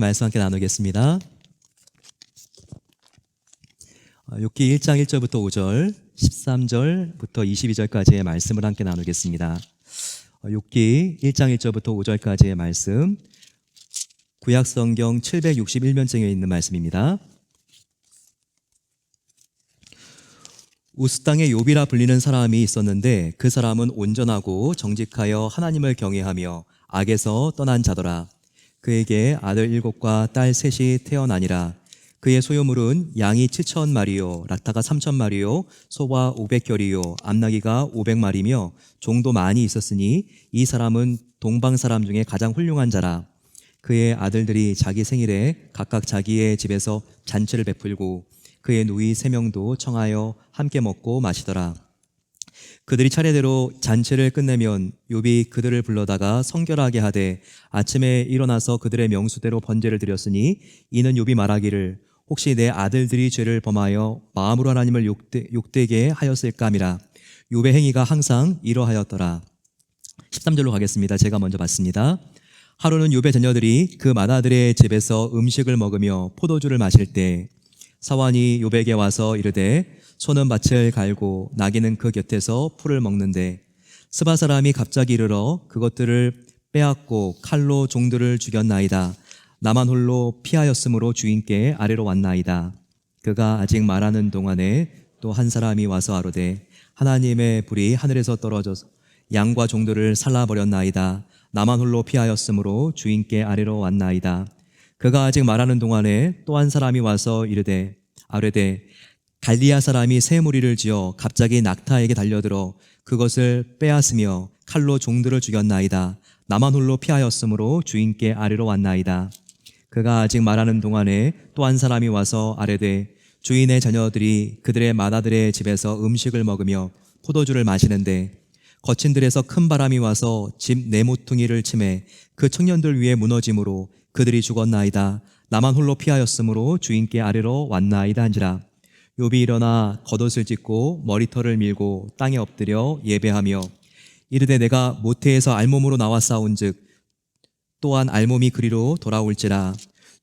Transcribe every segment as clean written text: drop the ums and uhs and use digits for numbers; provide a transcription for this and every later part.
말씀 함께 나누겠습니다. 욥기 1장 1절부터 5절, 13절부터 22절까지의 말씀을 함께 나누겠습니다. 욥기 1장 1절부터 5절까지의 말씀, 구약성경 761면증에 있는 말씀입니다. 우스 땅에 욥이라 불리는 사람이 있었는데 그 사람은 온전하고 정직하여 하나님을 경외하며 악에서 떠난 자더라. 그에게 아들 7과 딸 3이 태어나니라. 그의 소유물은 양이 7,000마리요 낙타가 3,000마리요 소와 500결이요 암나귀가 500마리며 종도 많이 있었으니 이 사람은 동방 사람 중에 가장 훌륭한 자라. 그의 아들들이 자기 생일에 각각 자기의 집에서 잔치를 베풀고 그의 누이 3명도 청하여 함께 먹고 마시더라. 그들이 차례대로 잔치를 끝내면 욥이 그들을 불러다가 성결하게 하되 아침에 일어나서 그들의 명수대로 번제를 드렸으니 이는 욥이 말하기를 혹시 내 아들들이 죄를 범하여 마음으로 하나님을 욕되게 하였을까 함이라. 욥의 행위가 항상 이러하였더라. 13절로 가겠습니다. 제가 먼저 봤습니다. 하루는 욥의 자녀들이 그 맏아들의 집에서 음식을 먹으며 포도주를 마실 때 사환이 욥에게 와서 이르되 소는 밭을 갈고 나귀는 그 곁에서 풀을 먹는데 스바 사람이 갑자기 이르러 그것들을 빼앗고 칼로 종들을 죽였나이다. 나만 홀로 피하였으므로 주인께 아래로 왔나이다. 그가 아직 말하는 동안에 또 한 사람이 와서 아뢰되 하나님의 불이 하늘에서 떨어져서 양과 종들을 살라버렸나이다. 나만 홀로 피하였으므로 주인께 아래로 왔나이다. 그가 아직 말하는 동안에 또 한 사람이 와서 아뢰되 갈디아 사람이 새 무리를 지어 갑자기 낙타에게 달려들어 그것을 빼앗으며 칼로 종들을 죽였나이다. 나만 홀로 피하였으므로 주인께 아래로 왔나이다. 그가 아직 말하는 동안에 또 한 사람이 와서 아뢰되 주인의 자녀들이 그들의 맏아들의 집에서 음식을 먹으며 포도주를 마시는데 거친 들에서 큰 바람이 와서 집 네모퉁이를 치매 그 청년들 위에 무너짐으로 그들이 죽었나이다. 나만 홀로 피하였으므로 주인께 아래로 왔나이다 한지라. 욥이 일어나 겉옷을 찢고 머리털을 밀고 땅에 엎드려 예배하며 이르되 내가 모태에서 알몸으로 나와 싸운즉 또한 알몸이 그리로 돌아올지라.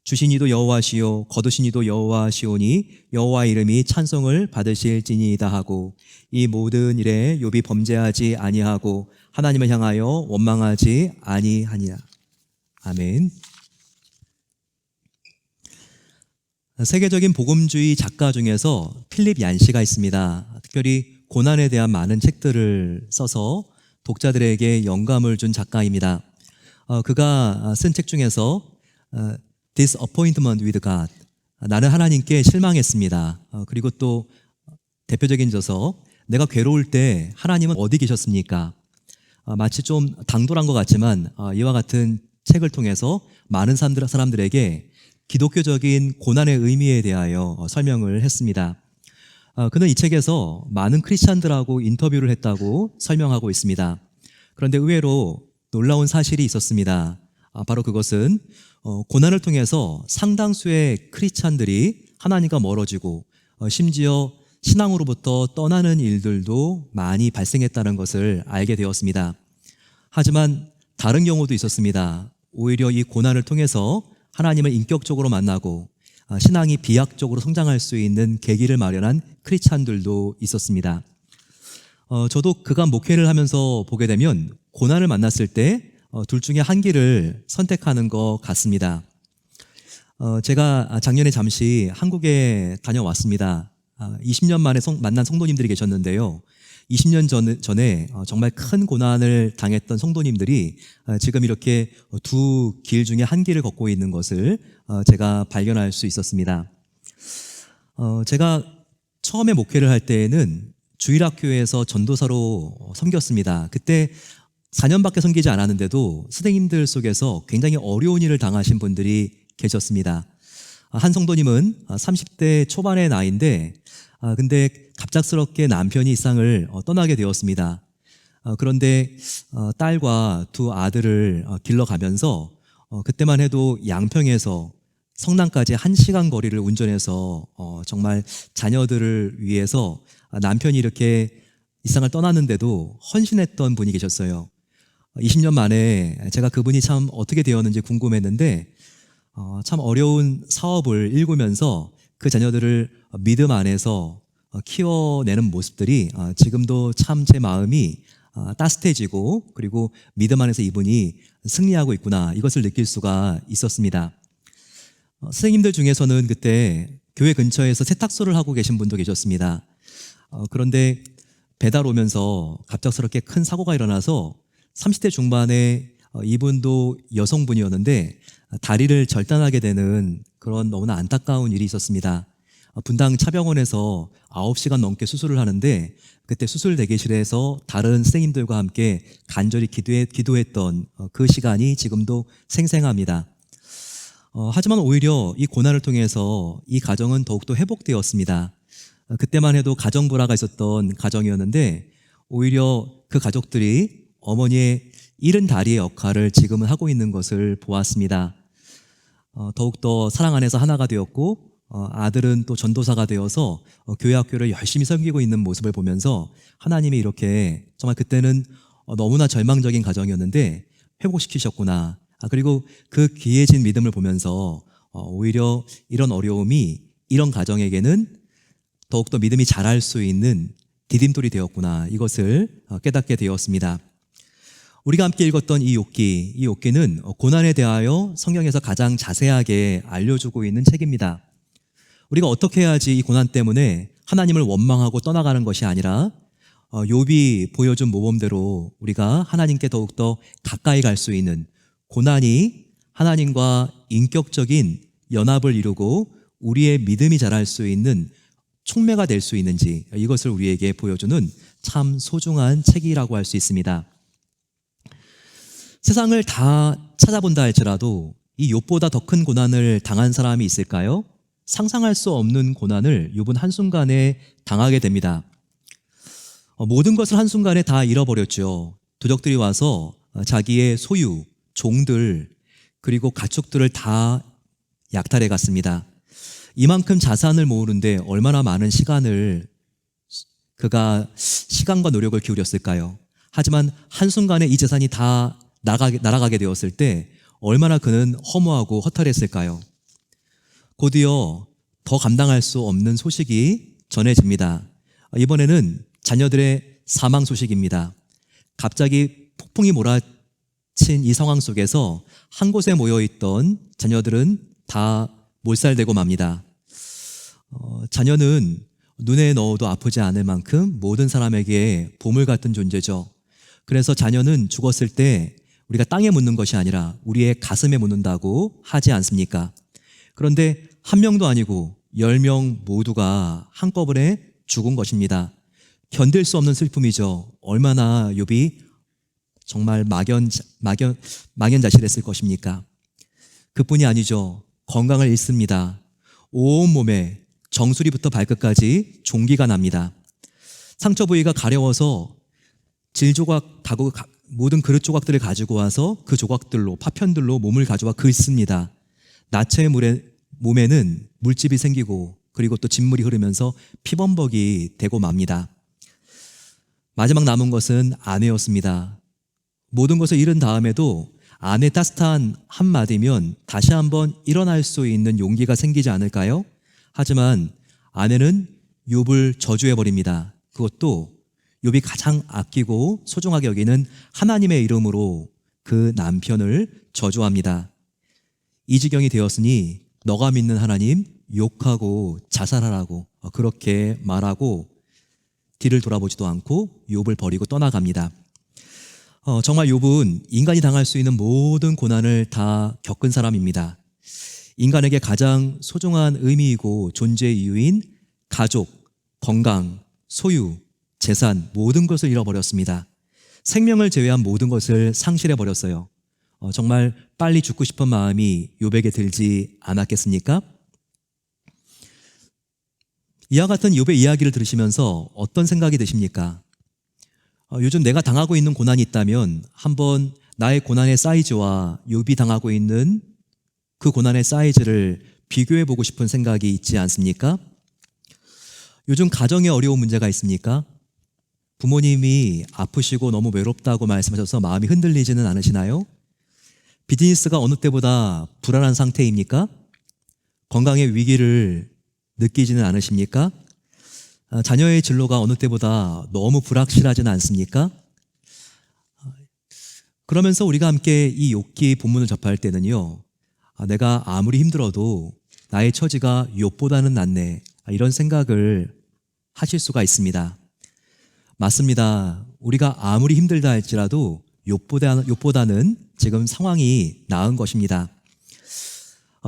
주신 이도 여호와시요 거두신 이도 여호와시오니 여호와의 이름이 찬송을 받으실지니이다 하고 이 모든 일에 욥이 범죄하지 아니하고 하나님을 향하여 원망하지 아니하니라. 아멘. 세계적인 복음주의 작가 중에서 필립 얀시가 있습니다. 특별히 고난에 대한 많은 책들을 써서 독자들에게 영감을 준 작가입니다. 그가 쓴 책 중에서 Disappointment with God, 나는 하나님께 실망했습니다. 그리고 또 대표적인 저서 내가 괴로울 때 하나님은 어디 계셨습니까? 마치 좀 당돌한 것 같지만 이와 같은 책을 통해서 많은 사람들에게 기독교적인 고난의 의미에 대하여 설명을 했습니다. 그는 이 책에서 많은 크리스찬들하고 인터뷰를 했다고 설명하고 있습니다. 그런데 의외로 놀라운 사실이 있었습니다. 바로 그것은 고난을 통해서 상당수의 크리스찬들이 하나님과 멀어지고 심지어 신앙으로부터 떠나는 일들도 많이 발생했다는 것을 알게 되었습니다. 하지만 다른 경우도 있었습니다. 오히려 이 고난을 통해서 하나님을 인격적으로 만나고 신앙이 비약적으로 성장할 수 있는 계기를 마련한 크리스찬들도 있었습니다. 저도 그간 목회를 하면서 보게 되면 고난을 만났을 때 둘 중에 한 길을 선택하는 것 같습니다. 제가 작년에 잠시 한국에 다녀왔습니다. 20년 만에 만난 성도님들이 계셨는데요. 20년 전에 정말 큰 고난을 당했던 성도님들이 지금 이렇게 두 길 중에 한 길을 걷고 있는 것을 제가 발견할 수 있었습니다. 제가 처음에 목회를 할 때에는 주일학교에서 전도사로 섬겼습니다. 그때 4년밖에 섬기지 않았는데도 선생님들 속에서 굉장히 어려운 일을 당하신 분들이 계셨습니다. 한 성도님은 30대 초반의 나이인데 근데 갑작스럽게 남편이 이 세상을 떠나게 되었습니다. 그런데 딸과 두 아들을 길러가면서 그때만 해도 양평에서 성남까지 1시간 거리를 운전해서 정말 자녀들을 위해서 남편이 이렇게 이 세상을 떠났는데도 헌신했던 분이 계셨어요. 20년 만에 제가 그분이 참 어떻게 되었는지 궁금했는데 참 어려운 사업을 일구면서 그 자녀들을 믿음 안에서 키워내는 모습들이 지금도 참 제 마음이 따뜻해지고, 그리고 믿음 안에서 이분이 승리하고 있구나, 이것을 느낄 수가 있었습니다. 선생님들 중에서는 그때 교회 근처에서 세탁소를 하고 계신 분도 계셨습니다. 그런데 배달 오면서 갑작스럽게 큰 사고가 일어나서 30대 중반에 이분도 여성분이었는데 다리를 절단하게 되는 그런 너무나 안타까운 일이 있었습니다. 분당 차병원에서 9시간 넘게 수술을 하는데, 그때 수술 대기실에서 다른 선생님들과 함께 간절히 기도했던 그 시간이 지금도 생생합니다. 하지만 오히려 이 고난을 통해서 이 가정은 더욱더 회복되었습니다. 그때만 해도 가정 불화가 있었던 가정이었는데, 오히려 그 가족들이 어머니의 잃은 다리의 역할을 지금은 하고 있는 것을 보았습니다. 더욱더 사랑 안에서 하나가 되었고, 아들은 또 전도사가 되어서 교회 학교를 열심히 섬기고 있는 모습을 보면서 하나님이 이렇게 정말 그때는 너무나 절망적인 가정이었는데 회복시키셨구나. 그리고 그 귀해진 믿음을 보면서 오히려 이런 어려움이 이런 가정에게는 더욱더 믿음이 자랄 수 있는 디딤돌이 되었구나, 이것을 깨닫게 되었습니다. 우리가 함께 읽었던 이 욥기는 고난에 대하여 성경에서 가장 자세하게 알려주고 있는 책입니다. 우리가 어떻게 해야지 이 고난 때문에 하나님을 원망하고 떠나가는 것이 아니라 욥이 보여준 모범대로 우리가 하나님께 더욱더 가까이 갈 수 있는, 고난이 하나님과 인격적인 연합을 이루고 우리의 믿음이 자랄 수 있는 촉매가 될 수 있는지, 이것을 우리에게 보여주는 참 소중한 책이라고 할 수 있습니다. 세상을 다 찾아본다 할지라도 이 욥보다 더 큰 고난을 당한 사람이 있을까요? 상상할 수 없는 고난을 욥은 한순간에 당하게 됩니다. 모든 것을 한순간에 다 잃어버렸죠. 도적들이 와서 자기의 소유, 종들, 그리고 가축들을 다 약탈해 갔습니다. 이만큼 자산을 모으는데 얼마나 많은 그가 시간과 노력을 기울였을까요? 하지만 한순간에 이 재산이 다 날아가게 되었을 때 얼마나 그는 허무하고 허탈했을까요? 곧이어 더 감당할 수 없는 소식이 전해집니다. 이번에는 자녀들의 사망 소식입니다. 갑자기 폭풍이 몰아친 이 상황 속에서 한 곳에 모여있던 자녀들은 다 몰살되고 맙니다. 자녀는 눈에 넣어도 아프지 않을 만큼 모든 사람에게 보물 같은 존재죠. 그래서 자녀는 죽었을 때 우리가 땅에 묻는 것이 아니라 우리의 가슴에 묻는다고 하지 않습니까? 그런데 한 명도 아니고 10명 모두가 한꺼번에 죽은 것입니다. 견딜 수 없는 슬픔이죠. 얼마나 욥이 정말 막연자실했을 것입니까? 그뿐이 아니죠. 건강을 잃습니다. 온몸에 정수리부터 발끝까지 종기가 납니다. 상처 부위가 가려워서 모든 그릇 조각들을 가지고 와서 그 조각들로, 파편들로 몸을 가져와 긁습니다. 나체의 몸에는 물집이 생기고, 그리고 또 진물이 흐르면서 피범벅이 되고 맙니다. 마지막 남은 것은 아내였습니다. 모든 것을 잃은 다음에도 아내 따뜻한 한마디면 다시 한번 일어날 수 있는 용기가 생기지 않을까요? 하지만 아내는 욥을 저주해버립니다. 그것도 욥이 가장 아끼고 소중하게 여기는 하나님의 이름으로 그 남편을 저주합니다. 이 지경이 되었으니 너가 믿는 하나님 욕하고 자살하라고 그렇게 말하고 뒤를 돌아보지도 않고 욥을 버리고 떠나갑니다. 정말 욥은 인간이 당할 수 있는 모든 고난을 다 겪은 사람입니다. 인간에게 가장 소중한 의미이고 존재의 이유인 가족, 건강, 소유, 재산, 모든 것을 잃어버렸습니다. 생명을 제외한 모든 것을 상실해버렸어요. 정말 빨리 죽고 싶은 마음이 욥에게 들지 않았겠습니까? 이와 같은 욥의 이야기를 들으시면서 어떤 생각이 드십니까? 요즘 내가 당하고 있는 고난이 있다면 한번 나의 고난의 사이즈와 욥이 당하고 있는 그 고난의 사이즈를 비교해보고 싶은 생각이 있지 않습니까? 요즘 가정에 어려운 문제가 있습니까? 부모님이 아프시고 너무 외롭다고 말씀하셔서 마음이 흔들리지는 않으시나요? 비즈니스가 어느 때보다 불안한 상태입니까? 건강의 위기를 느끼지는 않으십니까? 자녀의 진로가 어느 때보다 너무 불확실하지는 않습니까? 그러면서 우리가 함께 이 욥기 본문을 접할 때는요, 내가 아무리 힘들어도 나의 처지가 욥보다는 낫네, 이런 생각을 하실 수가 있습니다. 맞습니다. 우리가 아무리 힘들다 할지라도 욥보다는 지금 상황이 나은 것입니다.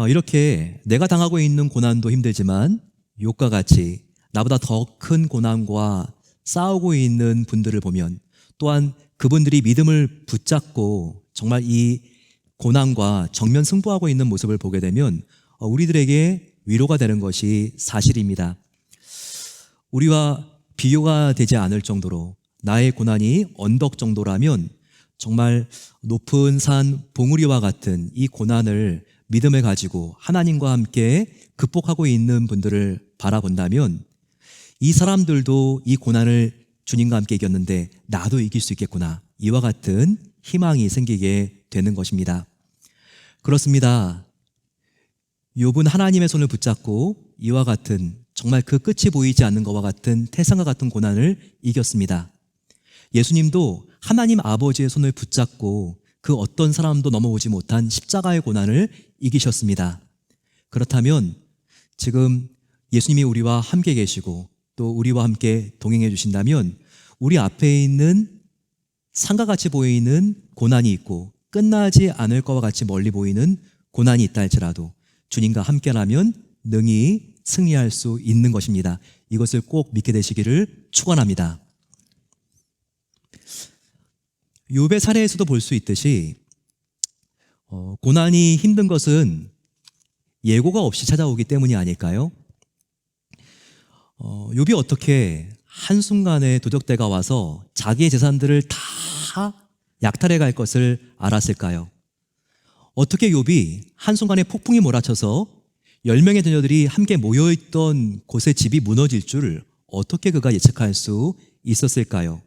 이렇게 내가 당하고 있는 고난도 힘들지만 욥과 같이 나보다 더 큰 고난과 싸우고 있는 분들을 보면, 또한 그분들이 믿음을 붙잡고 정말 이 고난과 정면 승부하고 있는 모습을 보게 되면 우리들에게 위로가 되는 것이 사실입니다. 우리와 비교가 되지 않을 정도로 나의 고난이 언덕 정도라면 정말 높은 산 봉우리와 같은 이 고난을 믿음을 가지고 하나님과 함께 극복하고 있는 분들을 바라본다면, 이 사람들도 이 고난을 주님과 함께 이겼는데 나도 이길 수 있겠구나, 이와 같은 희망이 생기게 되는 것입니다. 그렇습니다. 욥은 하나님의 손을 붙잡고 이와 같은 정말 그 끝이 보이지 않는 것과 같은 태산과 같은 고난을 이겼습니다. 예수님도 하나님 아버지의 손을 붙잡고 그 어떤 사람도 넘어오지 못한 십자가의 고난을 이기셨습니다. 그렇다면 지금 예수님이 우리와 함께 계시고 또 우리와 함께 동행해 주신다면, 우리 앞에 있는 산과 같이 보이는 고난이 있고 끝나지 않을 것과 같이 멀리 보이는 고난이 있다 할지라도 주님과 함께라면 능히 승리할 수 있는 것입니다. 이것을 꼭 믿게 되시기를 축원합니다. 욥의 사례에서도 볼 수 있듯이 고난이 힘든 것은 예고가 없이 찾아오기 때문이 아닐까요? 욥이 어떻게 한순간에 도적대가 와서 자기의 재산들을 다 약탈해 갈 것을 알았을까요? 어떻게 욥이 한순간에 폭풍이 몰아쳐서 10명의 자녀들이 함께 모여있던 곳의 집이 무너질 줄 어떻게 그가 예측할 수 있었을까요?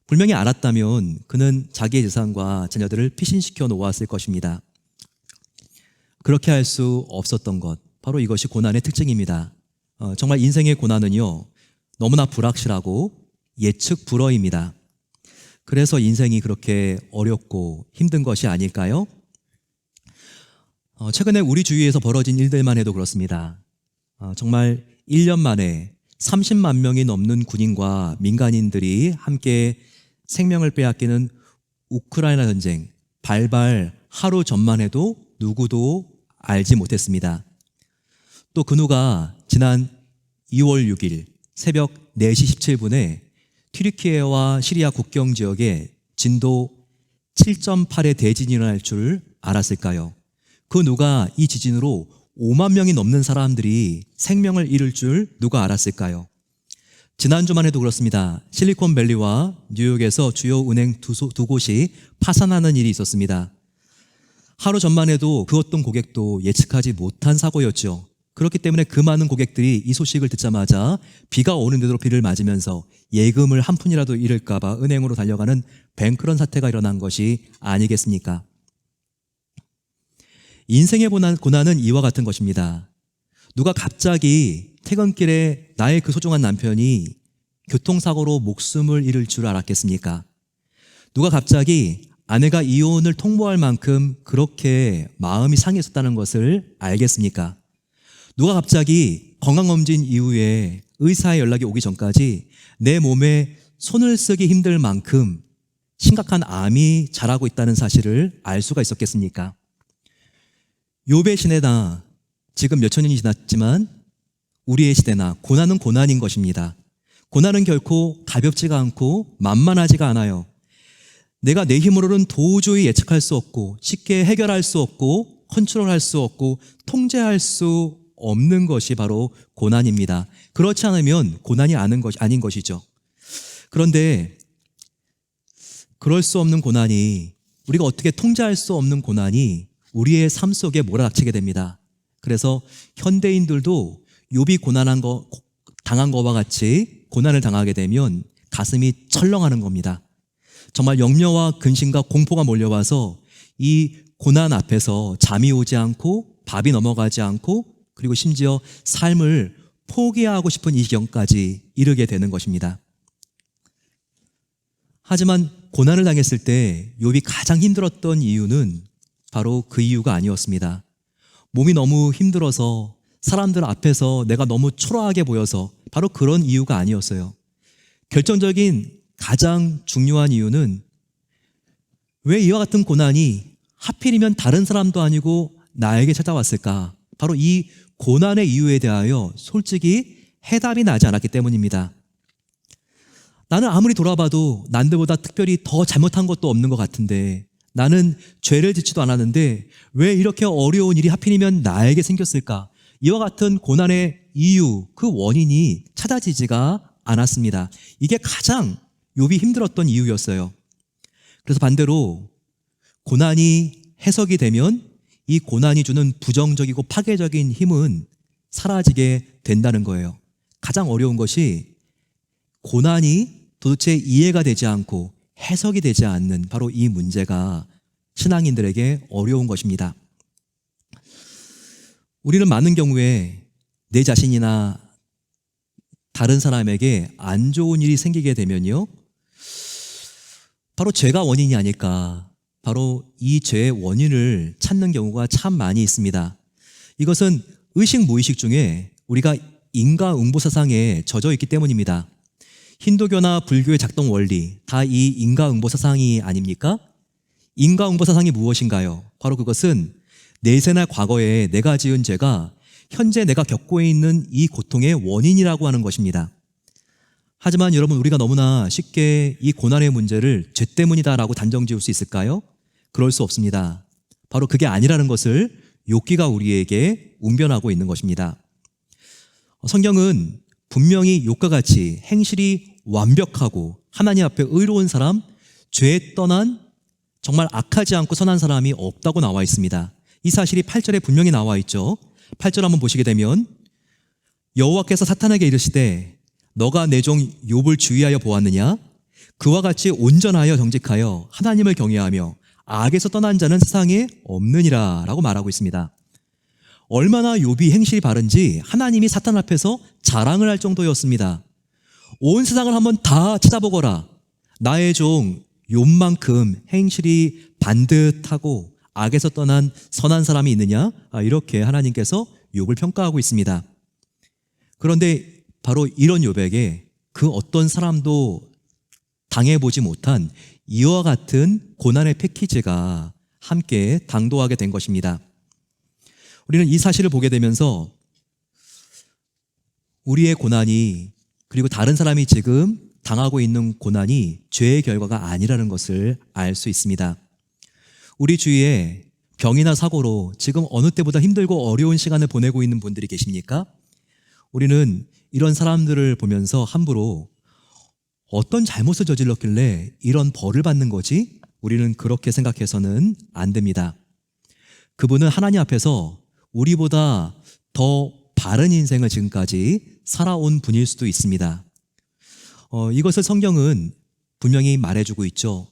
분명히 알았다면 그는 자기의 재산과 자녀들을 피신시켜 놓았을 것입니다. 그렇게 할 수 없었던 것, 바로 이것이 고난의 특징입니다. 정말 인생의 고난은요, 너무나 불확실하고 예측 불허입니다. 그래서 인생이 그렇게 어렵고 힘든 것이 아닐까요? 최근에 우리 주위에서 벌어진 일들만 해도 그렇습니다. 정말 1년 만에 30만 명이 넘는 군인과 민간인들이 함께 생명을 빼앗기는 우크라이나 전쟁, 발발 하루 전만 해도 누구도 알지 못했습니다. 또 그 누가 지난 2월 6일 새벽 4시 17분에 튀르키예와 시리아 국경 지역에 진도 7.8의 대진이 일어날 줄 알았을까요? 그 누가 이 지진으로 5만 명이 넘는 사람들이 생명을 잃을 줄 누가 알았을까요? 지난주만 해도 그렇습니다. 실리콘밸리와 뉴욕에서 주요 은행 두 곳이 파산하는 일이 있었습니다. 하루 전만 해도 그 어떤 고객도 예측하지 못한 사고였죠. 그렇기 때문에 그 많은 고객들이 이 소식을 듣자마자 비가 오는 대로 비를 맞으면서 예금을 한 푼이라도 잃을까 봐 은행으로 달려가는 뱅크런 사태가 일어난 것이 아니겠습니까? 인생의 고난은 이와 같은 것입니다. 누가 갑자기 퇴근길에 나의 그 소중한 남편이 교통사고로 목숨을 잃을 줄 알았겠습니까? 누가 갑자기 아내가 이혼을 통보할 만큼 그렇게 마음이 상했었다는 것을 알겠습니까? 누가 갑자기 건강검진 이후에 의사의 연락이 오기 전까지 내 몸에 손을 쓰기 힘들 만큼 심각한 암이 자라고 있다는 사실을 알 수가 있었겠습니까? 욥의 시대나 지금 몇천 년이 지났지만 우리의 시대나 고난은 고난인 것입니다. 고난은 결코 가볍지가 않고 만만하지가 않아요. 내가 내 힘으로는 도저히 예측할 수 없고 쉽게 해결할 수 없고 컨트롤할 수 없고 통제할 수 없는 것이 바로 고난입니다. 그렇지 않으면 고난이 아닌 것이죠. 그런데 그럴 수 없는 고난이, 우리가 어떻게 통제할 수 없는 고난이 우리의 삶 속에 몰아닥치게 됩니다. 그래서 현대인들도 욥이 당한 것과 같이 고난을 당하게 되면 가슴이 철렁하는 겁니다. 정말 염려와 근심과 공포가 몰려와서 이 고난 앞에서 잠이 오지 않고 밥이 넘어가지 않고 그리고 심지어 삶을 포기하고 싶은 이 지경까지 이르게 되는 것입니다. 하지만 고난을 당했을 때 욥이 가장 힘들었던 이유는 바로 그 이유가 아니었습니다. 몸이 너무 힘들어서 사람들 앞에서 내가 너무 초라하게 보여서 바로 그런 이유가 아니었어요. 결정적인 가장 중요한 이유는 왜 이와 같은 고난이 하필이면 다른 사람도 아니고 나에게 찾아왔을까? 바로 이 고난의 이유에 대하여 솔직히 해답이 나지 않았기 때문입니다. 나는 아무리 돌아봐도 남들보다 특별히 더 잘못한 것도 없는 것 같은데, 나는 죄를 짓지도 않았는데 왜 이렇게 어려운 일이 하필이면 나에게 생겼을까? 이와 같은 고난의 이유, 그 원인이 찾아지지가 않았습니다. 이게 가장 욥이 힘들었던 이유였어요. 그래서 반대로 고난이 해석이 되면 이 고난이 주는 부정적이고 파괴적인 힘은 사라지게 된다는 거예요. 가장 어려운 것이 고난이 도대체 이해가 되지 않고 해석이 되지 않는 바로 이 문제가 신앙인들에게 어려운 것입니다. 우리는 많은 경우에 내 자신이나 다른 사람에게 안 좋은 일이 생기게 되면요, 바로 죄가 원인이 아닐까, 바로 이 죄의 원인을 찾는 경우가 참 많이 있습니다. 이것은 의식 무의식 중에 우리가 인과응보사상에 젖어 있기 때문입니다. 힌두교나 불교의 작동 원리, 다 이 인과응보사상이 아닙니까? 인과응보사상이 무엇인가요? 바로 그것은 내세나 과거에 내가 지은 죄가 현재 내가 겪고 있는 이 고통의 원인이라고 하는 것입니다. 하지만 여러분, 우리가 너무나 쉽게 이 고난의 문제를 죄 때문이다라고 단정 지을 수 있을까요? 그럴 수 없습니다. 바로 그게 아니라는 것을 욥기가 우리에게 운변하고 있는 것입니다. 성경은 분명히 욥과 같이 행실이 완벽하고 하나님 앞에 의로운 사람, 죄 떠난 정말 악하지 않고 선한 사람이 없다고 나와 있습니다. 이 사실이 8절에 분명히 나와 있죠. 8절 한번 보시게 되면, 여호와께서 사탄에게 이르시되 너가 내 종 욥을 주의하여 보았느냐? 그와 같이 온전하여 정직하여 하나님을 경외하며 악에서 떠난 자는 세상에 없느니라 라고 말하고 있습니다. 얼마나 욥이 행실이 바른지 하나님이 사탄 앞에서 자랑을 할 정도였습니다. 온 세상을 한번 다 찾아보거라. 나의 종 욥만큼 행실이 반듯하고 악에서 떠난 선한 사람이 있느냐? 이렇게 하나님께서 욥을 평가하고 있습니다. 그런데 바로 이런 욥에게 그 어떤 사람도 당해보지 못한 이와 같은 고난의 패키지가 함께 당도하게 된 것입니다. 우리는 이 사실을 보게 되면서 우리의 고난이, 그리고 다른 사람이 지금 당하고 있는 고난이 죄의 결과가 아니라는 것을 알 수 있습니다. 우리 주위에 병이나 사고로 지금 어느 때보다 힘들고 어려운 시간을 보내고 있는 분들이 계십니까? 우리는 이런 사람들을 보면서 함부로 어떤 잘못을 저질렀길래 이런 벌을 받는 거지? 우리는 그렇게 생각해서는 안 됩니다. 그분은 하나님 앞에서 우리보다 더 바른 인생을 지금까지 살아온 분일 수도 있습니다. 이것을 성경은 분명히 말해주고 있죠.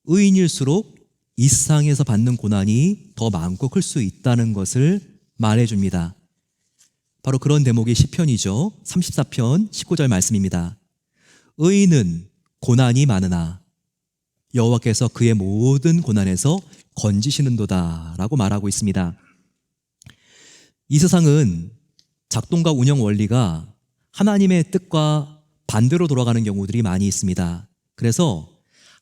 의인일수록 이 세상에서 받는 고난이 더 많고 클 수 있다는 것을 말해줍니다. 바로 그런 대목이 시편이죠. 34편 19절 말씀입니다. 의인은 고난이 많으나 여호와께서 그의 모든 고난에서 건지시는도다 라고 말하고 있습니다. 이 세상은 작동과 운영 원리가 하나님의 뜻과 반대로 돌아가는 경우들이 많이 있습니다. 그래서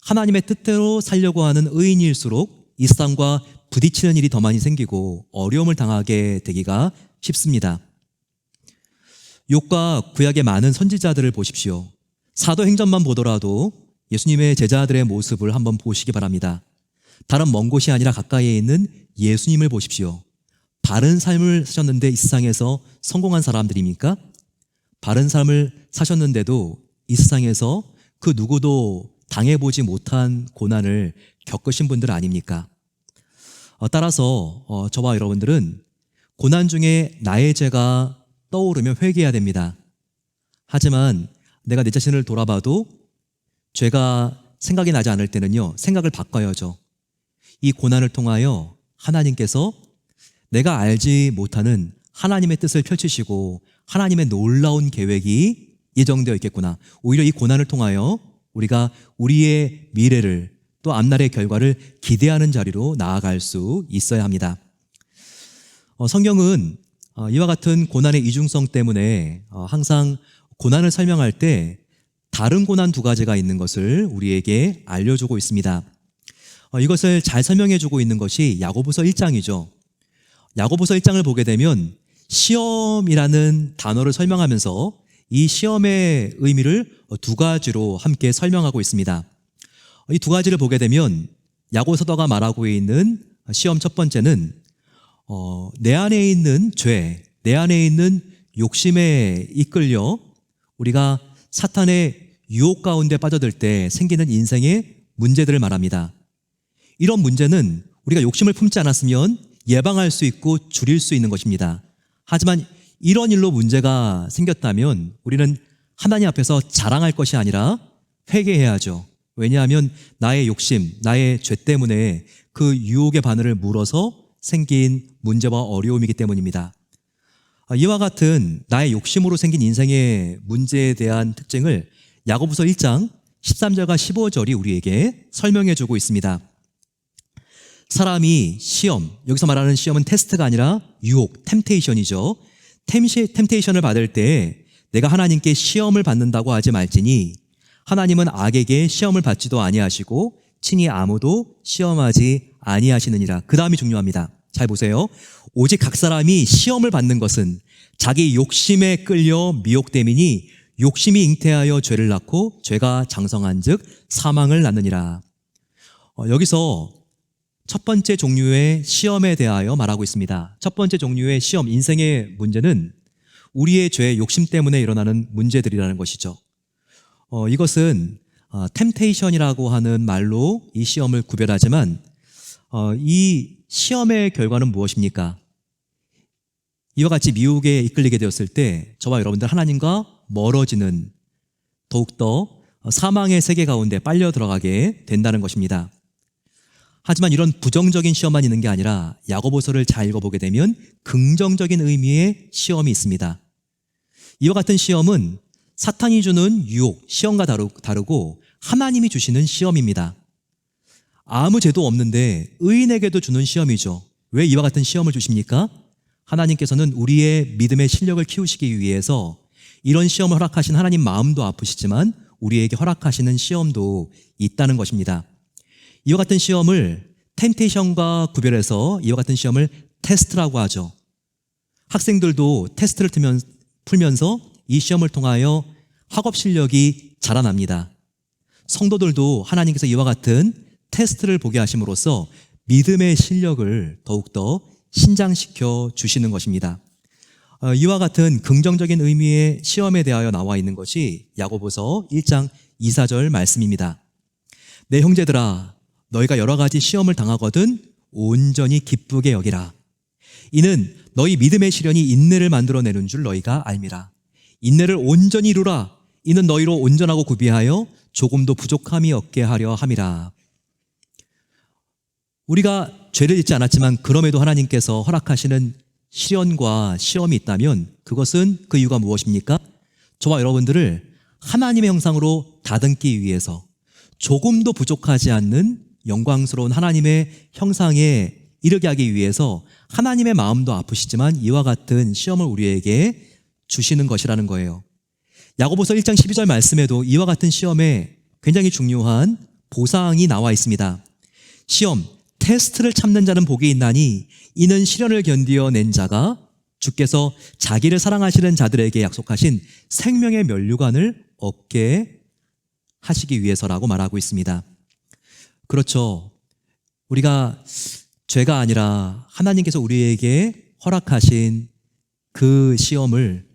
하나님의 뜻대로 살려고 하는 의인일수록 이 세상과 부딪히는 일이 더 많이 생기고 어려움을 당하게 되기가 쉽습니다. 욥과 구약의 많은 선지자들을 보십시오. 사도행전만 보더라도 예수님의 제자들의 모습을 한번 보시기 바랍니다. 다른 먼 곳이 아니라 가까이에 있는 예수님을 보십시오. 바른 삶을 사셨는데 이 세상에서 성공한 사람들입니까? 바른 삶을 사셨는데도 이 세상에서 그 누구도 당해보지 못한 고난을 겪으신 분들 아닙니까? 따라서 저와 여러분들은 고난 중에 나의 죄가 떠오르면 회개해야 됩니다. 하지만 내가 내 자신을 돌아봐도 죄가 생각이 나지 않을 때는요, 생각을 바꿔야죠. 이 고난을 통하여 하나님께서 내가 알지 못하는 하나님의 뜻을 펼치시고 하나님의 놀라운 계획이 예정되어 있겠구나. 오히려 이 고난을 통하여 우리가 우리의 미래를 또 앞날의 결과를 기대하는 자리로 나아갈 수 있어야 합니다. 성경은 이와 같은 고난의 이중성 때문에 항상 고난을 설명할 때 다른 고난 두 가지가 있는 것을 우리에게 알려주고 있습니다. 이것을 잘 설명해주고 있는 것이 야고보서 1장이죠. 야고보서 1장을 보게 되면 시험이라는 단어를 설명하면서 이 시험의 의미를 두 가지로 함께 설명하고 있습니다. 이 두 가지를 보게 되면 야고보서가 말하고 있는 시험 첫 번째는 내 안에 있는 죄, 내 안에 있는 욕심에 이끌려 우리가 사탄의 유혹 가운데 빠져들 때 생기는 인생의 문제들을 말합니다. 이런 문제는 우리가 욕심을 품지 않았으면 예방할 수 있고 줄일 수 있는 것입니다. 하지만 이런 일로 문제가 생겼다면 우리는 하나님 앞에서 자랑할 것이 아니라 회개해야죠. 왜냐하면 나의 욕심, 나의 죄 때문에 그 유혹의 바늘을 물어서 생긴 문제와 어려움이기 때문입니다. 이와 같은 나의 욕심으로 생긴 인생의 문제에 대한 특징을 야고보서 1장 13절과 15절이 우리에게 설명해 주고 있습니다. 사람이 시험, 여기서 말하는 시험은 테스트가 아니라 유혹, 템테이션이죠. 템테이션을 받을 때 내가 하나님께 시험을 받는다고 하지 말지니 하나님은 악에게 시험을 받지도 아니하시고 친히 아무도 시험하지 아니하시느니라. 그 다음이 중요합니다. 잘 보세요. 오직 각 사람이 시험을 받는 것은 자기 욕심에 끌려 미혹됨이니 욕심이 잉태하여 죄를 낳고 죄가 장성한 즉 사망을 낳느니라. 여기서 첫 번째 종류의 시험에 대하여 말하고 있습니다. 첫 번째 종류의 시험, 인생의 문제는 우리의 죄, 욕심 때문에 일어나는 문제들이라는 것이죠. 이것은 템테이션이라고 하는 말로 이 시험을 구별하지만 이 시험의 결과는 무엇입니까? 이와 같이 미혹에 이끌리게 되었을 때 저와 여러분들 하나님과 멀어지는, 더욱더 사망의 세계 가운데 빨려 들어가게 된다는 것입니다. 하지만 이런 부정적인 시험만 있는 게 아니라 야고보서를 잘 읽어보게 되면 긍정적인 의미의 시험이 있습니다. 이와 같은 시험은 사탄이 주는 유혹, 시험과 다르고 하나님이 주시는 시험입니다. 아무 죄도 없는데 의인에게도 주는 시험이죠. 왜 이와 같은 시험을 주십니까? 하나님께서는 우리의 믿음의 실력을 키우시기 위해서 이런 시험을 허락하신 하나님 마음도 아프시지만 우리에게 허락하시는 시험도 있다는 것입니다. 이와 같은 시험을 템테이션과 구별해서 이와 같은 시험을 테스트라고 하죠. 학생들도 테스트를 풀면서 이 시험을 통하여 학업 실력이 자라납니다. 성도들도 하나님께서 이와 같은 테스트를 보게 하심으로써 믿음의 실력을 더욱더 신장시켜 주시는 것입니다. 이와 같은 긍정적인 의미의 시험에 대하여 나와 있는 것이 야고보서 1장 2, 4절 말씀입니다. 내 형제들아 너희가 여러 가지 시험을 당하거든 온전히 기쁘게 여기라. 이는 너희 믿음의 시련이 인내를 만들어내는 줄 너희가 알미라. 인내를 온전히 이루라. 이는 너희로 온전하고 구비하여 조금도 부족함이 없게 하려 함이라. 우리가 죄를 짓지 않았지만 그럼에도 하나님께서 허락하시는 시련과 시험이 있다면 그것은 그 이유가 무엇입니까? 저와 여러분들을 하나님의 형상으로 다듬기 위해서 조금도 부족하지 않는 영광스러운 하나님의 형상에 이르게 하기 위해서 하나님의 마음도 아프시지만 이와 같은 시험을 우리에게 주시는 것이라는 거예요. 야고보서 1장 12절 말씀에도 이와 같은 시험에 굉장히 중요한 보상이 나와 있습니다. 시험, 테스트를 참는 자는 복이 있나니 이는 시련을 견디어낸 자가 주께서 자기를 사랑하시는 자들에게 약속하신 생명의 면류관을 얻게 하시기 위해서라고 말하고 있습니다. 그렇죠. 우리가 죄가 아니라 하나님께서 우리에게 허락하신 그 시험을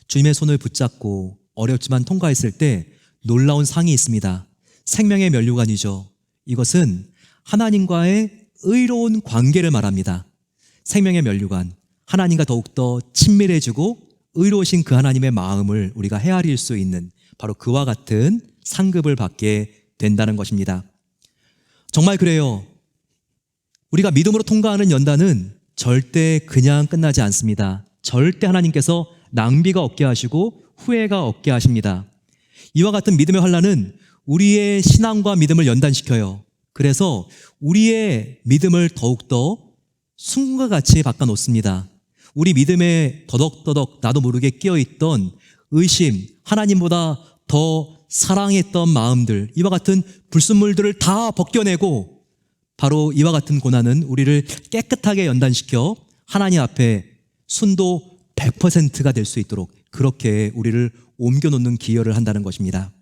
주님의 손을 붙잡고 어렵지만 통과했을 때 놀라운 상이 있습니다. 생명의 면류관이죠. 이것은 하나님과의 의로운 관계를 말합니다. 생명의 면류관, 하나님과 더욱더 친밀해지고 의로우신 그 하나님의 마음을 우리가 헤아릴 수 있는 바로 그와 같은 상급을 받게 된다는 것입니다. 정말 그래요. 우리가 믿음으로 통과하는 연단은 절대 그냥 끝나지 않습니다. 절대 하나님께서 낭비가 없게 하시고 후회가 없게 하십니다. 이와 같은 믿음의 환난은 우리의 신앙과 믿음을 연단시켜요. 그래서 우리의 믿음을 더욱더 순금과 같이 바꿔놓습니다. 우리 믿음에 더덕더덕 나도 모르게 끼어있던 의심, 하나님보다 더 사랑했던 마음들, 이와 같은 불순물들을 다 벗겨내고 바로 이와 같은 고난은 우리를 깨끗하게 연단시켜 하나님 앞에 순도 100%가 될 수 있도록 그렇게 우리를 옮겨놓는 기여를 한다는 것입니다.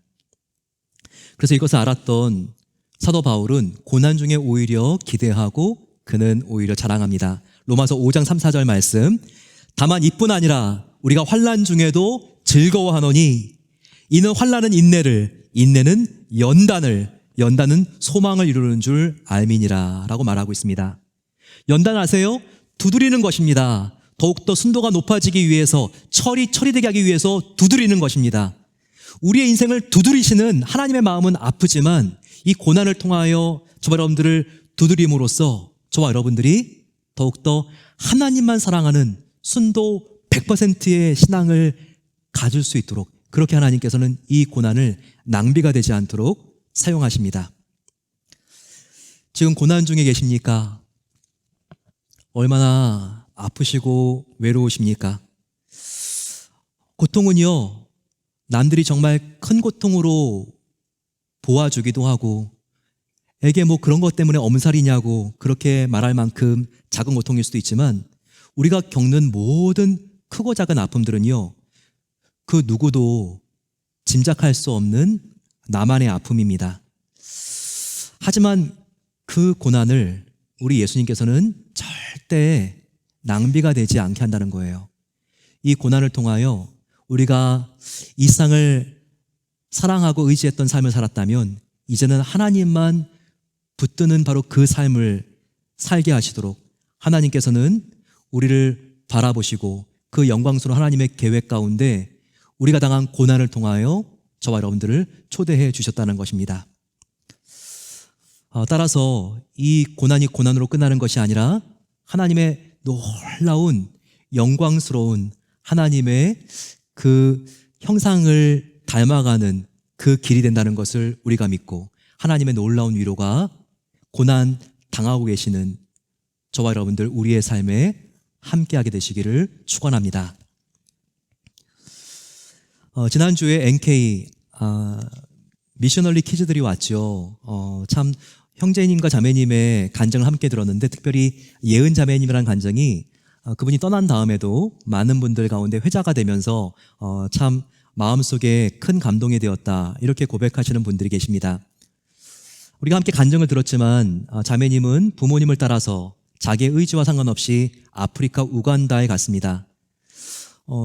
그래서 이것을 알았던 사도 바울은 고난 중에 오히려 기대하고 그는 오히려 자랑합니다. 로마서 5장 3, 4절 말씀, 다만 이뿐 아니라 우리가 환난 중에도 즐거워하노니 이는 환난은 인내를, 인내는 연단을, 연단은 소망을 이루는 줄 알미니라 라고 말하고 있습니다. 연단 아세요? 두드리는 것입니다. 더욱더 순도가 높아지기 위해서, 철이 되게 하기 위해서 두드리는 것입니다. 우리의 인생을 두드리시는 하나님의 마음은 아프지만 이 고난을 통하여 저와 여러분들을 두드림으로써 저와 여러분들이 더욱더 하나님만 사랑하는 순도 100%의 신앙을 가질 수 있도록 그렇게 하나님께서는 이 고난을 낭비가 되지 않도록 사용하십니다. 지금 고난 중에 계십니까? 얼마나 아프시고 외로우십니까? 고통은요, 남들이 정말 큰 고통으로 보아주기도 하고 에게 뭐 그런 것 때문에 엄살이냐고 그렇게 말할 만큼 작은 고통일 수도 있지만 우리가 겪는 모든 크고 작은 아픔들은요, 그 누구도 짐작할 수 없는 나만의 아픔입니다. 하지만 그 고난을 우리 예수님께서는 절대 낭비가 되지 않게 한다는 거예요. 이 고난을 통하여 우리가 이 세상을 사랑하고 의지했던 삶을 살았다면 이제는 하나님만 붙드는 바로 그 삶을 살게 하시도록 하나님께서는 우리를 바라보시고 그 영광스러운 하나님의 계획 가운데 우리가 당한 고난을 통하여 저와 여러분들을 초대해 주셨다는 것입니다. 따라서 이 고난이 고난으로 끝나는 것이 아니라 하나님의 놀라운 영광스러운 하나님의 그 형상을 닮아가는 그 길이 된다는 것을 우리가 믿고 하나님의 놀라운 위로가 고난 당하고 계시는 저와 여러분들 우리의 삶에 함께하게 되시기를 축원합니다. 지난주에 NK 미셔널리 키즈들이 왔죠. 참 형제님과 자매님의 간증을 함께 들었는데 특별히 예은 자매님이라는 간증이 그분이 떠난 다음에도 많은 분들 가운데 회자가 되면서 참 마음속에 큰 감동이 되었다 이렇게 고백하시는 분들이 계십니다. 우리가 함께 간증을 들었지만 자매님은 부모님을 따라서 자기의 의지와 상관없이 아프리카 우간다에 갔습니다.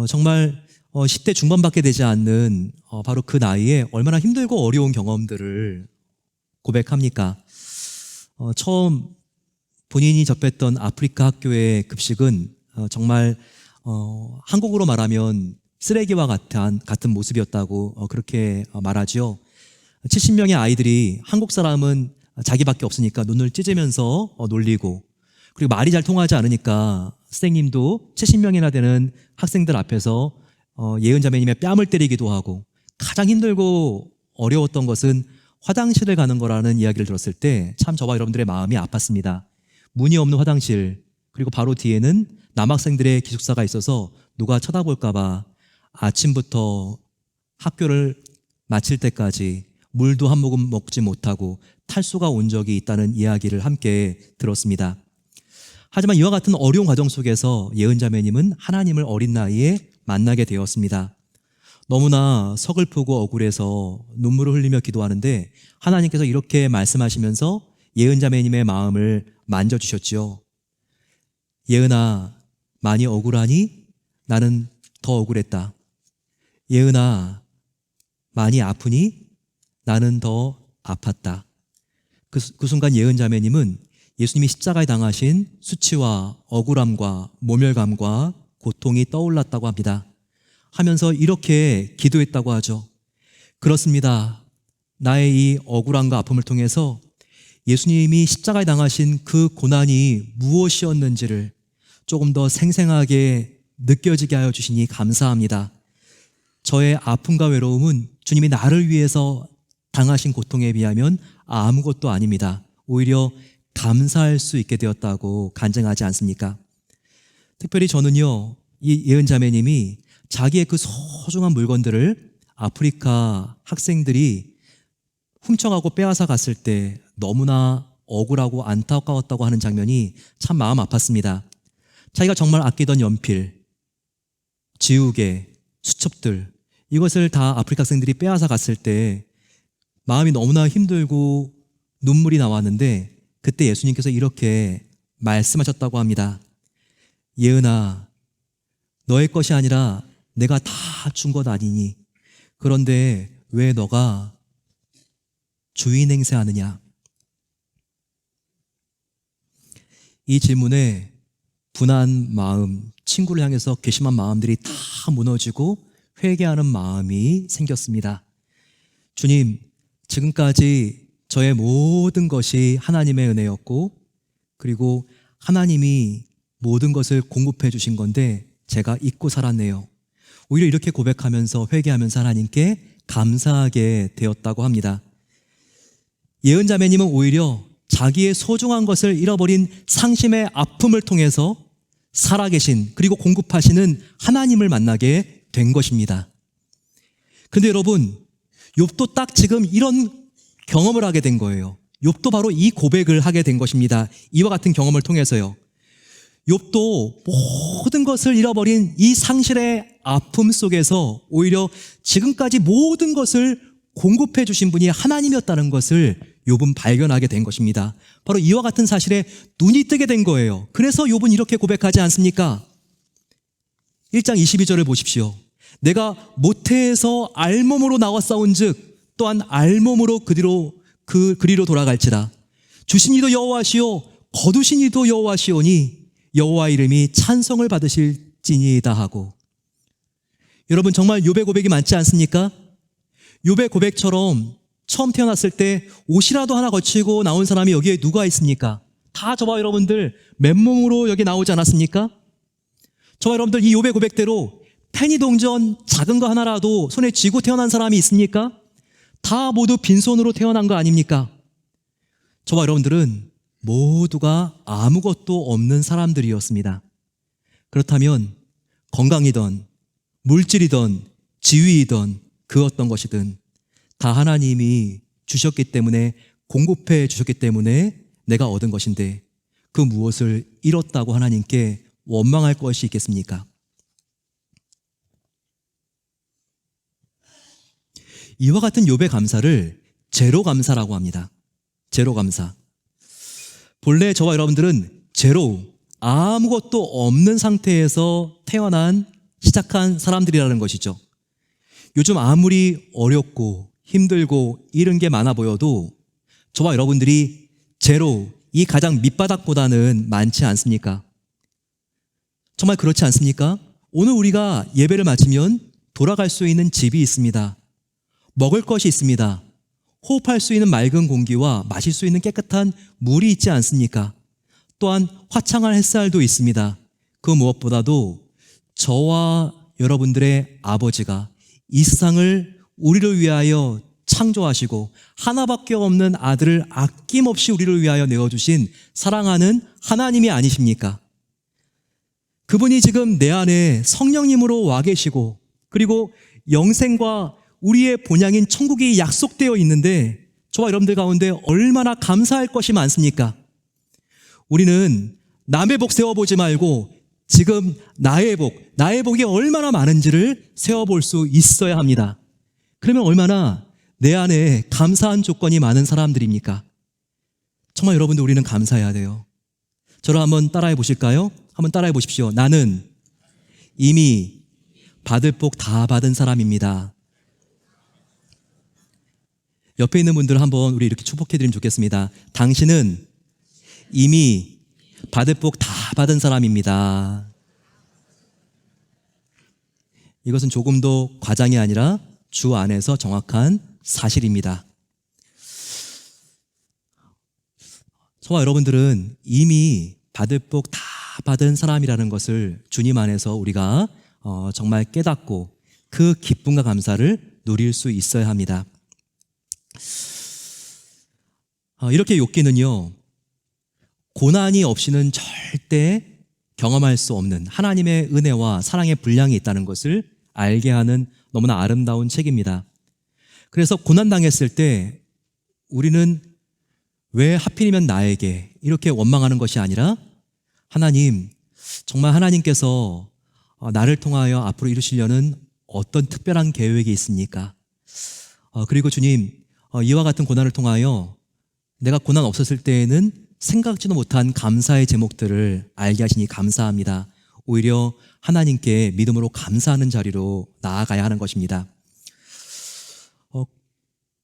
정말 10대 중반밖에 되지 않는 바로 그 나이에 얼마나 힘들고 어려운 경험들을 고백합니까? 처음 본인이 접했던 아프리카 학교의 급식은 정말 한국으로 말하면 쓰레기와 같은 모습이었다고 그렇게 말하죠. 70명의 아이들이 한국 사람은 자기밖에 없으니까 눈을 찢으면서 놀리고 그리고 말이 잘 통하지 않으니까 선생님도 70명이나 되는 학생들 앞에서 예은 자매님의 뺨을 때리기도 하고 가장 힘들고 어려웠던 것은 화장실을 가는 거라는 이야기를 들었을 때 참 저와 여러분들의 마음이 아팠습니다. 문이 없는 화장실 그리고 바로 뒤에는 남학생들의 기숙사가 있어서 누가 쳐다볼까 봐 아침부터 학교를 마칠 때까지 물도 한 모금 먹지 못하고 탈수가 온 적이 있다는 이야기를 함께 들었습니다. 하지만 이와 같은 어려운 과정 속에서 예은 자매님은 하나님을 어린 나이에 만나게 되었습니다. 너무나 서글프고 억울해서 눈물을 흘리며 기도하는데 하나님께서 이렇게 말씀하시면서 예은 자매님의 마음을 만져주셨지요. 예은아, 많이 억울하니? 나는 더 억울했다. 예은아, 많이 아프니? 나는 더 아팠다. 그 순간 예은 자매님은 예수님이 십자가에 당하신 수치와 억울함과 모멸감과 고통이 떠올랐다고 합니다. 하면서 이렇게 기도했다고 하죠. 그렇습니다. 나의 이 억울함과 아픔을 통해서 예수님이 십자가에 당하신 그 고난이 무엇이었는지를 조금 더 생생하게 느껴지게 하여 주시니 감사합니다. 저의 아픔과 외로움은 주님이 나를 위해서 당하신 고통에 비하면 아무것도 아닙니다. 오히려 감사할 수 있게 되었다고 간증하지 않습니까? 특별히 저는요, 이 예은 자매님이 자기의 그 소중한 물건들을 아프리카 학생들이 훔쳐가고 빼앗아 갔을 때 너무나 억울하고 안타까웠다고 하는 장면이 참 마음 아팠습니다. 자기가 정말 아끼던 연필, 지우개, 수첩들, 이것을 다 아프리카 학생들이 빼앗아 갔을 때 마음이 너무나 힘들고 눈물이 나왔는데, 그때 예수님께서 이렇게 말씀하셨다고 합니다. 예은아, 너의 것이 아니라 내가 다 준 것 아니니? 그런데 왜 너가 주인 행세하느냐? 이 질문에 분한 마음, 친구를 향해서 괘씸한 마음들이 다 무너지고 회개하는 마음이 생겼습니다. 주님, 지금까지 저의 모든 것이 하나님의 은혜였고, 그리고 하나님이 모든 것을 공급해 주신 건데 제가 잊고 살았네요. 오히려 이렇게 고백하면서 회개하면서 하나님께 감사하게 되었다고 합니다. 예은 자매님은 오히려 자기의 소중한 것을 잃어버린 상심의 아픔을 통해서 살아계신, 그리고 공급하시는 하나님을 만나게 된 것입니다. 그런데 여러분, 욥도 딱 지금 이런 경험을 하게 된 거예요. 욥도 바로 이 고백을 하게 된 것입니다. 이와 같은 경험을 통해서요. 욥도 모든 것을 잃어버린 이 상실의 아픔 속에서 오히려 지금까지 모든 것을 공급해 주신 분이 하나님이었다는 것을 욥은 발견하게 된 것입니다. 바로 이와 같은 사실에 눈이 뜨게 된 거예요. 그래서 욥은 이렇게 고백하지 않습니까? 1장 22절을 보십시오. 내가 모태에서 알몸으로 나와 싸운즉 또한 알몸으로 그리로 돌아갈지라. 주신 이도 여호와시오 거두신 이도 여호와시오니 여호와 이름이 찬송을 받으실지니이다 하고. 여러분, 정말 욥의 고백이 맞지 않습니까? 욥의 고백처럼 처음 태어났을 때 옷이라도 하나 거치고 나온 사람이 여기에 누가 있습니까? 다 저와 여러분들 맨몸으로 여기 나오지 않았습니까? 저와 여러분들 이 욥의 고백대로 페니 동전 작은 거 하나라도 손에 쥐고 태어난 사람이 있습니까? 다 모두 빈손으로 태어난 거 아닙니까? 저와 여러분들은 모두가 아무것도 없는 사람들이었습니다. 그렇다면 건강이든 물질이든 지위이든 그 어떤 것이든 다 하나님이 주셨기 때문에, 공급해 주셨기 때문에 내가 얻은 것인데 그 무엇을 잃었다고 하나님께 원망할 것이 있겠습니까? 이와 같은 욥의 감사를 제로 감사라고 합니다. 제로 감사. 본래 저와 여러분들은 제로, 아무것도 없는 상태에서 태어난, 시작한 사람들이라는 것이죠. 요즘 아무리 어렵고 힘들고 잃은 게 많아 보여도 저와 여러분들이 제로, 이 가장 밑바닥보다는 많지 않습니까? 정말 그렇지 않습니까? 오늘 우리가 예배를 마치면 돌아갈 수 있는 집이 있습니다. 먹을 것이 있습니다. 호흡할 수 있는 맑은 공기와 마실 수 있는 깨끗한 물이 있지 않습니까? 또한 화창한 햇살도 있습니다. 그 무엇보다도 저와 여러분들의 아버지가 이 세상을 우리를 위하여 창조하시고 하나밖에 없는 아들을 아낌없이 우리를 위하여 내어주신 사랑하는 하나님이 아니십니까? 그분이 지금 내 안에 성령님으로 와 계시고, 그리고 영생과 우리의 본향인 천국이 약속되어 있는데 저와 여러분들 가운데 얼마나 감사할 것이 많습니까? 우리는 남의 복 세워보지 말고 지금 나의 복이 얼마나 많은지를 세워볼 수 있어야 합니다. 그러면 얼마나 내 안에 감사한 조건이 많은 사람들입니까? 정말 여러분들, 우리는 감사해야 돼요. 저를 한번 따라해 보실까요? 한번 따라해 보십시오. 나는 이미 받을 복 다 받은 사람입니다. 옆에 있는 분들 한번 우리 이렇게 축복해 드리면 좋겠습니다. 당신은 이미 받을 복 다 받은 사람입니다. 이것은 조금도 과장이 아니라 주 안에서 정확한 사실입니다. 저와 여러분들은 이미 받을 복 다 받은 사람이라는 것을 주님 안에서 우리가 정말 깨닫고 그 기쁨과 감사를 누릴 수 있어야 합니다. 이렇게 욥기는요, 고난이 없이는 절대 경험할 수 없는 하나님의 은혜와 사랑의 분량이 있다는 것을 알게 하는 너무나 아름다운 책입니다. 그래서 고난당했을 때 우리는 왜 하필이면 나에게 이렇게 원망하는 것이 아니라, 하나님, 정말 하나님께서 나를 통하여 앞으로 이루시려는 어떤 특별한 계획이 있습니까? 그리고 주님, 이와 같은 고난을 통하여 내가 고난 없었을 때에는 생각지도 못한 감사의 제목들을 알게 하시니 감사합니다. 오히려 하나님께 믿음으로 감사하는 자리로 나아가야 하는 것입니다.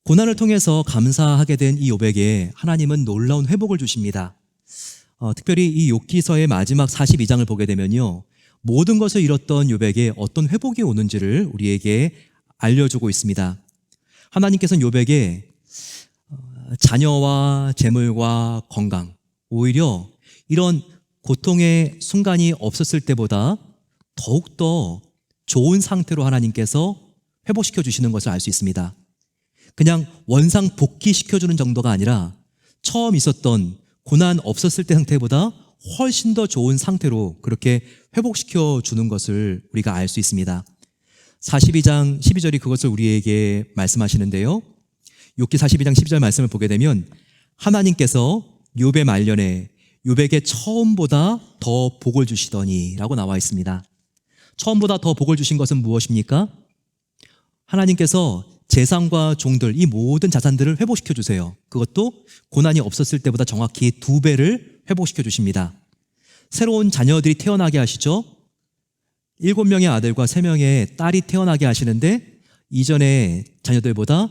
고난을 통해서 감사하게 된 이 욥에게 하나님은 놀라운 회복을 주십니다. 특별히 이 욥기서의 마지막 42장을 보게 되면요, 모든 것을 잃었던 욥에게 어떤 회복이 오는지를 우리에게 알려주고 있습니다. 하나님께서는 욥에게 자녀와 재물과 건강, 오히려 이런 고통의 순간이 없었을 때보다 더욱더 좋은 상태로 하나님께서 회복시켜 주시는 것을 알 수 있습니다. 그냥 원상 복귀시켜주는 정도가 아니라 처음 있었던 고난 없었을 때 상태보다 훨씬 더 좋은 상태로 그렇게 회복시켜 주는 것을 우리가 알 수 있습니다. 42장 12절이 그것을 우리에게 말씀하시는데요, 욥기 42장 12절 말씀을 보게 되면 하나님께서 욥의 말년에 욥에게 처음보다 더 복을 주시더니 라고 나와 있습니다. 처음보다 더 복을 주신 것은 무엇입니까? 하나님께서 재산과 종들, 이 모든 자산들을 회복시켜 주세요. 그것도 고난이 없었을 때보다 정확히 2배를 회복시켜 주십니다. 새로운 자녀들이 태어나게 하시죠. 7명의 아들과 3명의 딸이 태어나게 하시는데 이전의 자녀들보다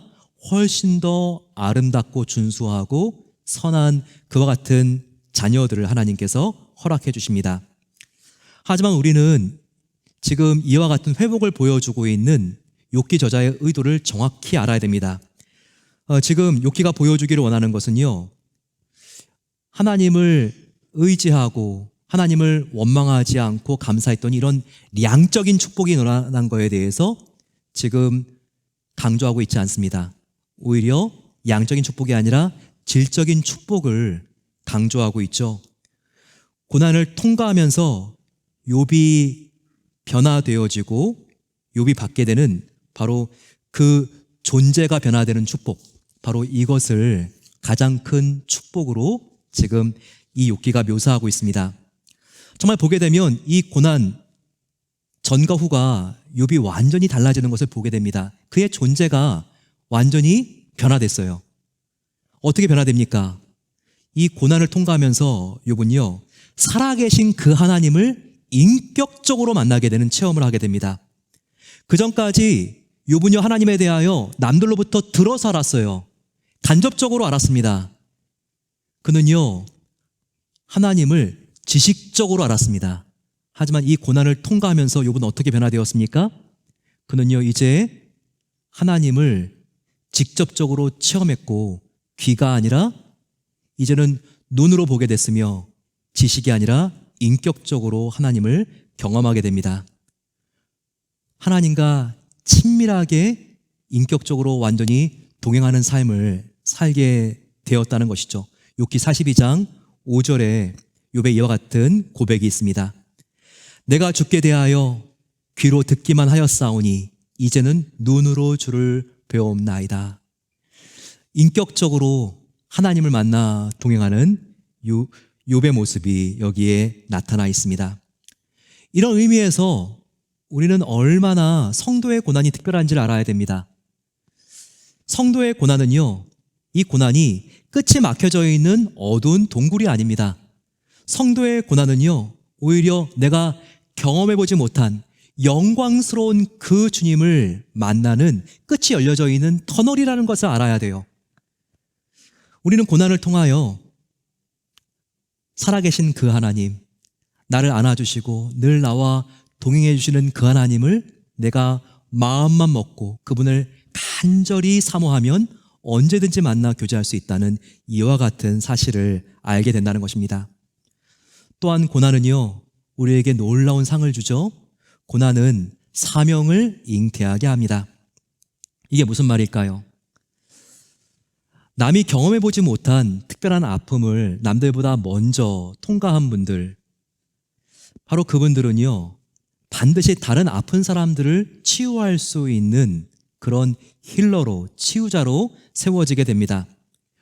훨씬 더 아름답고 준수하고 선한 그와 같은 자녀들을 하나님께서 허락해 주십니다. 하지만 우리는 지금 이와 같은 회복을 보여주고 있는 욥기 저자의 의도를 정확히 알아야 됩니다. 지금 욥기가 보여주기를 원하는 것은요, 하나님을 의지하고 하나님을 원망하지 않고 감사했던 이런 양적인 축복이 일어난 거에 대해서 지금 강조하고 있지 않습니다. 오히려 양적인 축복이 아니라 질적인 축복을 강조하고 있죠. 고난을 통과하면서 욥이 변화되어지고 욥이 받게 되는 바로 그 존재가 변화되는 축복, 바로 이것을 가장 큰 축복으로 지금 이 욥기가 묘사하고 있습니다. 정말 보게 되면 이 고난 전과 후가 욥이 완전히 달라지는 것을 보게 됩니다. 그의 존재가 완전히 변화됐어요. 어떻게 변화됩니까? 이 고난을 통과하면서 욥은요, 살아계신 그 하나님을 인격적으로 만나게 되는 체험을 하게 됩니다. 그 전까지 욥은요, 하나님에 대하여 남들로부터 들어서 알았어요. 간접적으로 알았습니다. 그는요, 하나님을 지식적으로 알았습니다. 하지만 이 고난을 통과하면서 욥은 어떻게 변화되었습니까? 그는요, 이제 하나님을 직접적으로 체험했고, 귀가 아니라 이제는 눈으로 보게 됐으며, 지식이 아니라 인격적으로 하나님을 경험하게 됩니다. 하나님과 친밀하게 인격적으로 완전히 동행하는 삶을 살게 되었다는 것이죠. 욥기 42장 5절에 욥의 이와 같은 고백이 있습니다. 내가 주께 대하여 귀로 듣기만 하였사오니 이제는 눈으로 주를 배움나이다. 인격적으로 하나님을 만나 동행하는 욥의 모습이 여기에 나타나 있습니다. 이런 의미에서 우리는 얼마나 성도의 고난이 특별한지를 알아야 됩니다. 성도의 고난은요, 이 고난이 끝이 막혀져 있는 어두운 동굴이 아닙니다. 성도의 고난은요, 오히려 내가 경험해보지 못한 영광스러운 그 주님을 만나는 끝이 열려져 있는 터널이라는 것을 알아야 돼요. 우리는 고난을 통하여 살아계신 그 하나님, 나를 안아주시고 늘 나와 동행해 주시는 그 하나님을 내가 마음만 먹고 그분을 간절히 사모하면 언제든지 만나 교제할 수 있다는 이와 같은 사실을 알게 된다는 것입니다. 또한 고난은요, 우리에게 놀라운 상을 주죠. 고난은 사명을 잉태하게 합니다. 이게 무슨 말일까요? 남이 경험해보지 못한 특별한 아픔을 남들보다 먼저 통과한 분들, 바로 그분들은요, 반드시 다른 아픈 사람들을 치유할 수 있는 그런 힐러로, 치유자로 세워지게 됩니다.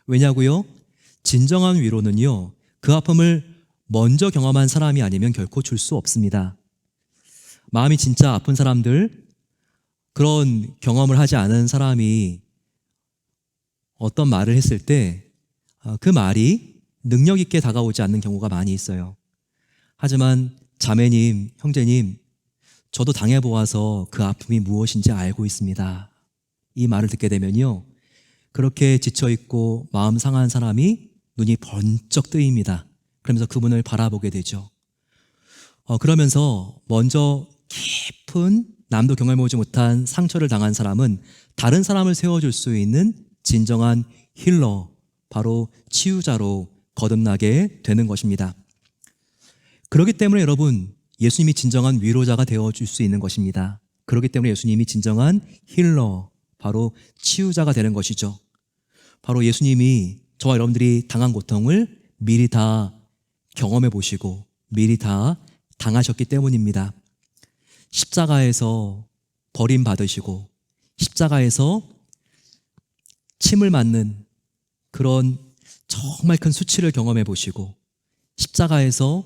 왜냐고요? 진정한 위로는요, 그 아픔을 먼저 경험한 사람이 아니면 결코 줄 수 없습니다. 마음이 진짜 아픈 사람들, 그런 경험을 하지 않은 사람이 어떤 말을 했을 때 그 말이 능력 있게 다가오지 않는 경우가 많이 있어요. 하지만 자매님, 형제님, 저도 당해보아서 그 아픔이 무엇인지 알고 있습니다. 이 말을 듣게 되면요, 그렇게 지쳐있고 마음 상한 사람이 눈이 번쩍 뜨입니다. 그러면서 그분을 바라보게 되죠. 그러면서 먼저 깊은 남도 경험해보지 못한 상처를 당한 사람은 다른 사람을 세워줄 수 있는 진정한 힐러, 바로 치유자로 거듭나게 되는 것입니다. 그렇기 때문에 여러분, 예수님이 진정한 위로자가 되어줄 수 있는 것입니다. 그렇기 때문에 예수님이 진정한 힐러, 바로 치유자가 되는 것이죠. 바로 예수님이 저와 여러분들이 당한 고통을 미리 다 경험해 보시고 미리 다 당하셨기 때문입니다. 십자가에서 버림받으시고 십자가에서 침을 맞는 그런 정말 큰 수치를 경험해 보시고 십자가에서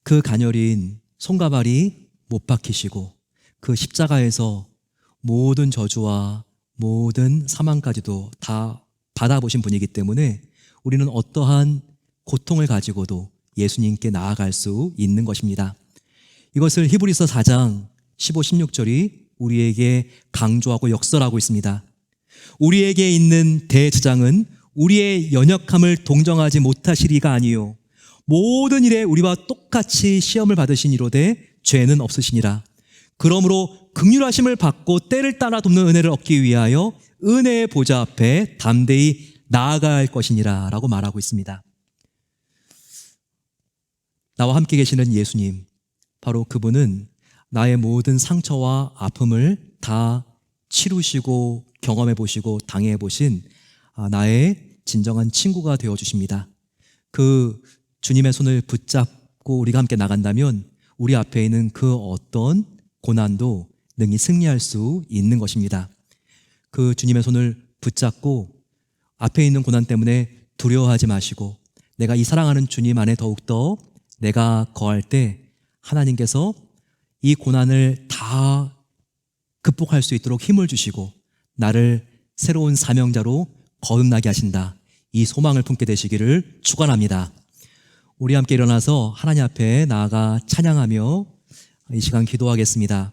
그 가녀린 손가발이 못 박히시고 그 십자가에서 모든 저주와 모든 사망까지도 다 받아보신 분이기 때문에 우리는 어떠한 고통을 가지고도 예수님께 나아갈 수 있는 것입니다. 이것을 히브리서 4장 15, 16절이 우리에게 강조하고 역설하고 있습니다. 우리에게 있는 대제장은 우리의 연약함을 동정하지 못하시리가 아니요 모든 일에 우리와 똑같이 시험을 받으신 이로되 죄는 없으시니라. 그러므로 긍휼하심을 받고 때를 따라 돕는 은혜를 얻기 위하여 은혜의 보좌 앞에 담대히 나아가야 할 것이니라 라고 말하고 있습니다. 나와 함께 계시는 예수님, 바로 그분은 나의 모든 상처와 아픔을 다 치루시고 경험해 보시고 당해 보신 나의 진정한 친구가 되어 주십니다. 그 주님의 손을 붙잡고 우리가 함께 나간다면 우리 앞에 있는 그 어떤 고난도 능히 승리할 수 있는 것입니다. 그 주님의 손을 붙잡고 앞에 있는 고난 때문에 두려워하지 마시고 내가 이 사랑하는 주님 안에 더욱더 내가 거할 때 하나님께서 이 고난을 다 극복할 수 있도록 힘을 주시고 나를 새로운 사명자로 거듭나게 하신다. 이 소망을 품게 되시기를 축원합니다. 우리 함께 일어나서 하나님 앞에 나아가 찬양하며 이 시간 기도하겠습니다.